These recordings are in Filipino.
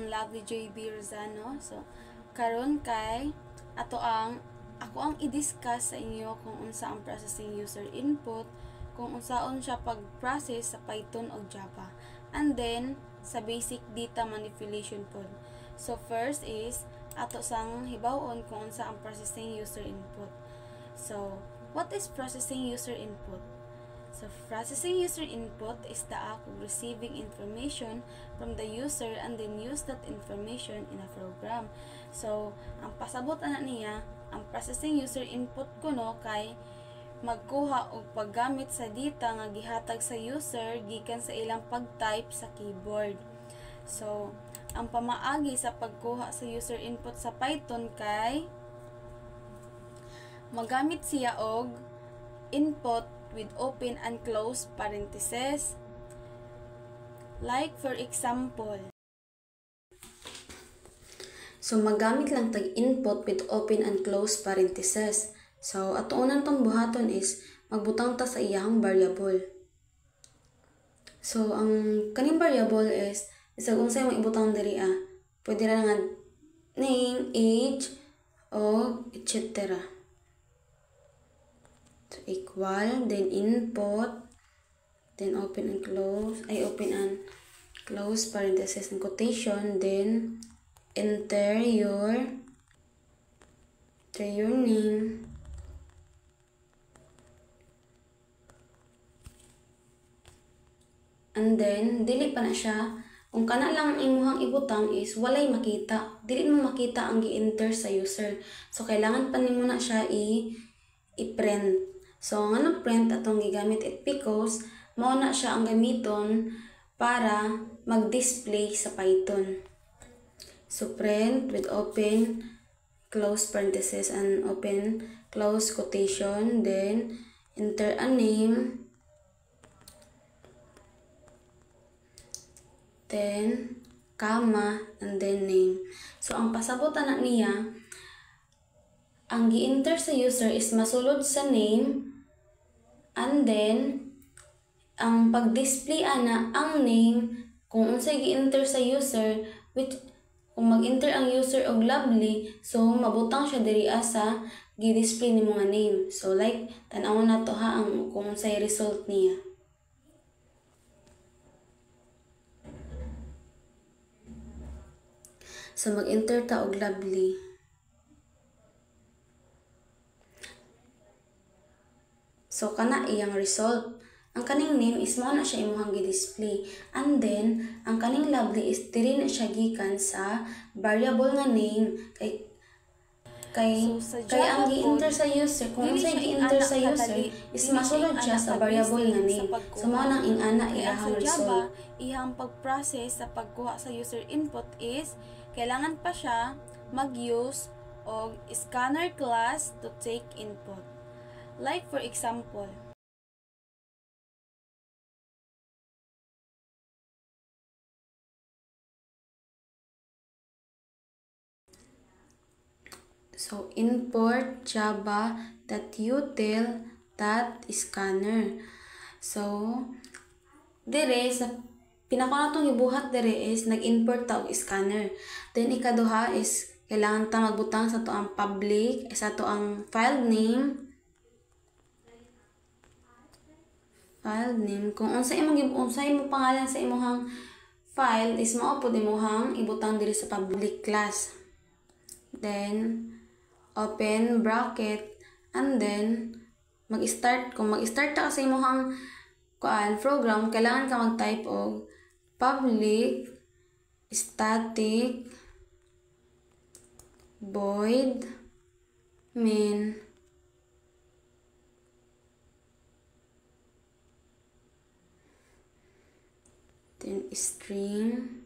ang Lovely JB Rosano. So karon kay ako ang i-discuss sa inyo kung unsa ang processing user input, kung unsaon siya pag-process sa Python o Java, and then sa basic data manipulation pod. So first is ato sang hibawon kung unsa ang processing user input. So what is processing user input? So processing user input is the act of receiving information from the user and then use that information in a program. So ang pasabot ana niya, ang processing user input kuno kay magkuha og paggamit sa data nga gihatag sa user gikan sa ilang pag-type sa keyboard. So ang pamaagi sa pagkuha sa user input sa Python kay magamit siya og input with open and close parentheses. Like for example, so magamit lang tag input with open and close parentheses. So ato unang tong buhaton is magbutang ta sa iyang variable. So ang kaning variable is isag unsay maibutang diri pwede ra nga name, age, o etc. So equal, then input, then open and close parentheses and quotation, then enter your name, and then dili pa na siya. Kung kana lang imuhang ibutang is walay makita, dili mo makita ang gi-enter sa user. So kailangan pa nimo na siya i-print. So ang anong print atong gigamit it because mao na siya ang gamiton para mag-display sa Python. So print with open close parentheses and open close quotation, then enter a name, then comma, and then name. So ang pasabot na niya, ang gi-enter sa user is masulod sa name, and then ang pag-display ana ang name kung unsay gi-enter sa user, which kung mag-enter ang user og Lovely, so mabutang siya diri sa gi-display nimo nga name. So like tan-awon nato ang kung unsay result niya. So mag-enter ta og Lovely. So kana iyang result. Ang kaning name is mao na siya imong gi-display. And then ang kaning Lovely is diri na siya gikan sa variable nga name kay ang gi-enter sa user, kung unsay gi-enter sa user is masulod siya sa variable nga name. So mao nang ingana iyang result. Iyang pag-process sa pagkuha sa user input is kailangan pa siya mag-use og scanner class to take input. Like for example, so import java.util.scanner. So dire sa pinaka natong gibuhat dire is nag-import ta og scanner. Then ikaduha is kailangan ta magbutang sa to ang public, sa to ang file name kung unsay imong pangalan sa imong file is mao pud imong ibutang diri sa public class. Then open bracket, and then kung mag-start ta sa imong program, kailangan ka mag-type og public static void main then string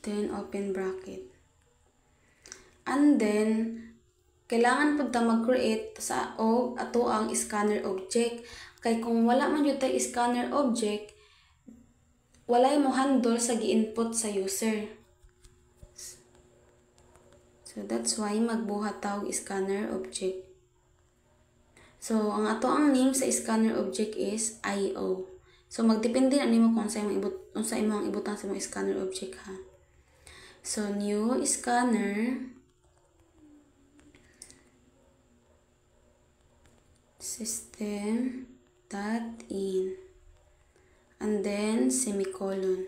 then open bracket. And then kailangan pud ta mag-create sa ato ang scanner object, kay kung wala man jud tay scanner object walay mo handle sa gi-input sa user. So that's why magbuhat tawag scanner object. So ang ato ang name sa scanner object is IO. So magdepende na nimo kung sa imong ibutang sa imong scanner object ha. So new scanner system dot in and then semicolon.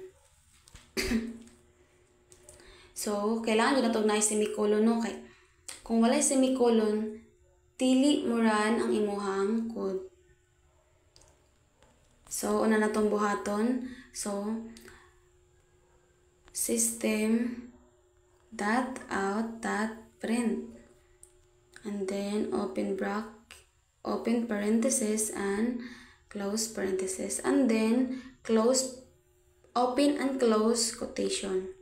So kailangan yun na ito na semicolon no, kay kung walay semicolon tili mo ran ang imuhang code. So una na tong buhaton. So system dot out dot print and then open parenthesis and close parenthesis and then open and close quotation.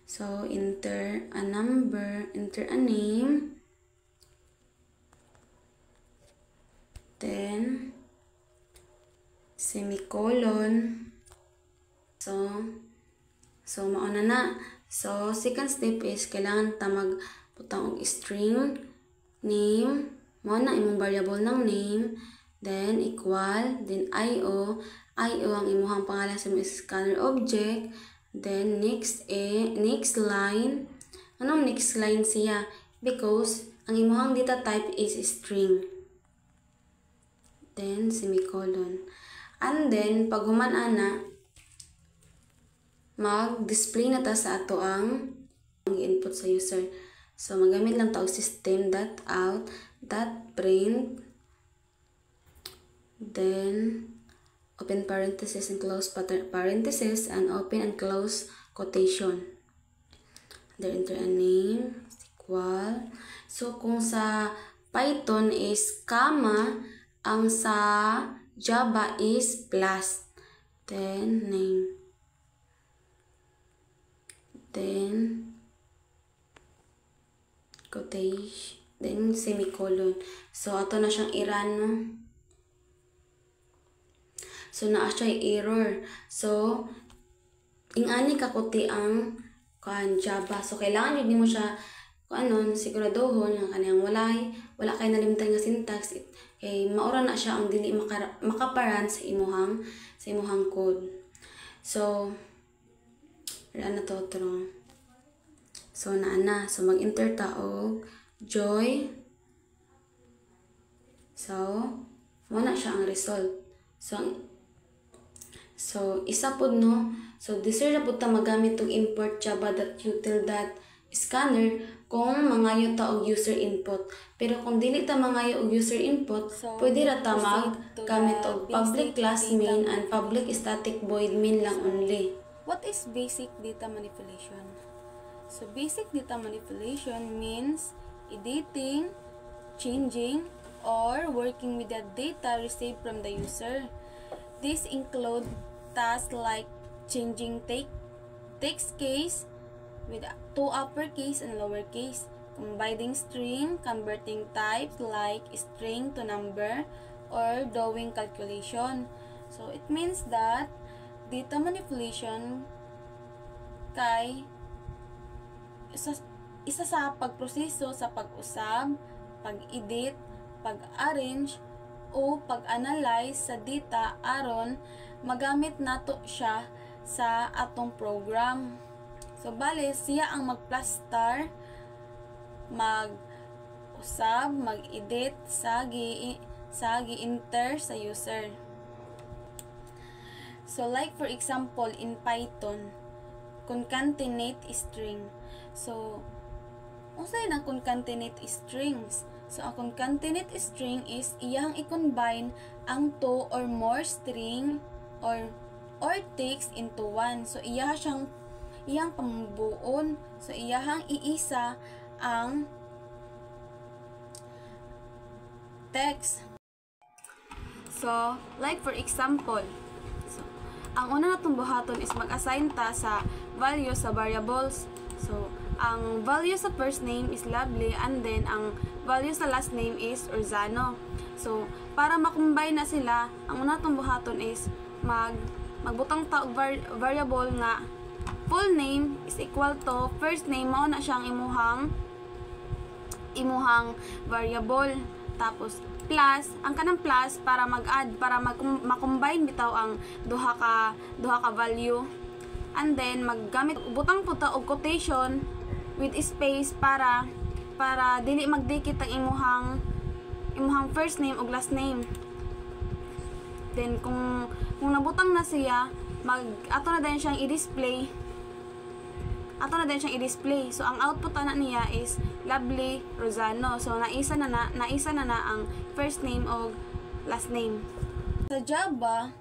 So enter a number, enter a name, then semicolon. So mauna na. So second step is kailangan ta magputang og string name, mao na imong variable ng name, then equal, then io ang imuhang pangalan sa scanner object, then next line. Anong next line siya? Because ang imuhang data type is string. Then semicolon. And then pag human ana mag-display na ta sa ato ang input sa user. So magamit lang ta og system.out.print, then open parenthesis and close parenthesis and open and close quotation. Then enter a name equal. So kung sa Python is comma, ang sa Java is plus, then name, then quotation, then semicolon. So ato na siyang i-run no. So naa siya error. So ingani kakuti ang Java. So kailangan yun mo siya siguraduhon nga kanang wala kay nalimtan nga syntax kay maura na siya ang dili makaparan sa imuhang code. So wala na to true. So naa. So mag-enter ta og joy. So mo na siya ang result. So isa pod no. So desire na pud ta magamit og import java.util.scanner kung mangayo ta og user input. Pero kung dili ta mangayo og user input, so, pwede ra ta gamit og public class main and public static void main lang only. What is basic data manipulation? So basic data manipulation means editing, changing, or working with the data received from the user. These include tasks like changing text case with to uppercase and lowercase, combining string, converting types like string to number, or doing calculation. So it means that data manipulation kay isa sa pagproseso sa pag-usab, pag-edit, pag-arrange, o pag-analyze sa data aron magamit nato siya sa atong program. So bale siya ang mag-plus-star, mag-usab, mag-edit sa gi-enter sa user. So like for example in Python, concatenate string. So unsay na concatenate strings? So ang concatenate string is iyang i-combine ang two or more string or text into one. So iyang pambuon. So iyang iisa ang text. So like for example, so ang una natong buhaton is mag-assign ta sa value sa variables. So ang value sa first name is Lovely and then ang value sa last name is Orzano. So para makombine na sila, ang una natong buhaton is magbutang ta og variable nga full name is equal to first name, mao na siyang imuhang imuhang variable, tapos plus, ang kanang plus para mag-add, para ma-combine bitaw ang duha ka value, and then maggamit butang puta og quotation with space para dili magdikit ang imuhang first name ug last name. Then kung nabutang na siya, ato na din siyang i-display. So ang output na niya is Lovely Rosano. So naisa na ang first name o last name. Sa Java,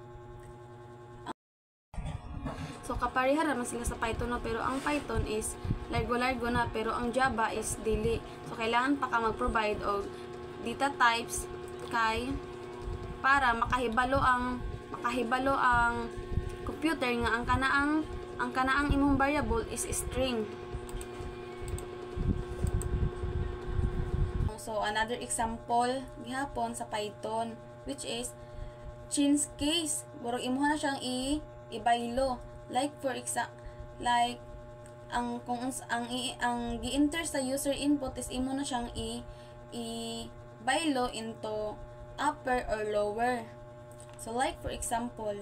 so kapareha naman sila sa Python, no? Pero ang Python is largo na, pero ang Java is dili. So kailangan pa ka mag-provide og data types para makahibalo ang computer nga ang kanaang imong variable is string. So another example gihapon sa Python, which is change case. Burog imo na siyang ibaylo. Like for example, like ang gi-enter sa user input is imo na siyang ibaylo into upper or lower. So like for example,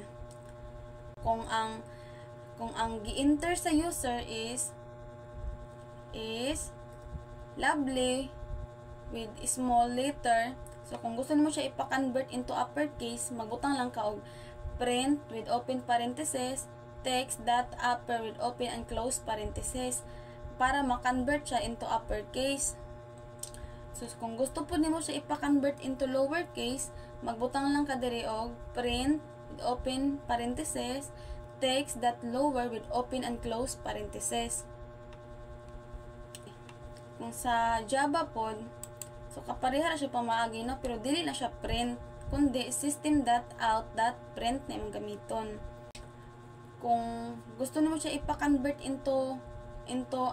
kung ang gi-enter sa user is Lovely with small letter, so kung gusto mo siya ipa-convert into uppercase, magbutang lang ka og print with open parenthesis text.upper with open and close parenthesis para ma-convert siya into uppercase. So kung gusto po nimo siya ipa-convert into lowercase, magbutang lang ka diri og print with open parenthesis text.lower with open and close parenthesis. Kung sa Java pod, so kapareha ra siya pamaagi, no? Pero dili na siya print, kundi system.out.print na imong gamiton. Kung gusto nimo siya ipa-convert into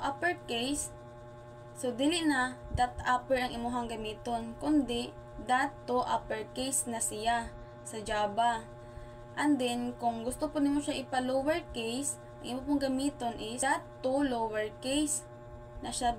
uppercase, so dili na .upper ang imuhang gamiton, kundi .to uppercase na siya sa Java. And then, kung gusto po nimo siya ipa-lowercase, ang imo pong gamiton is .to lowercase na siya.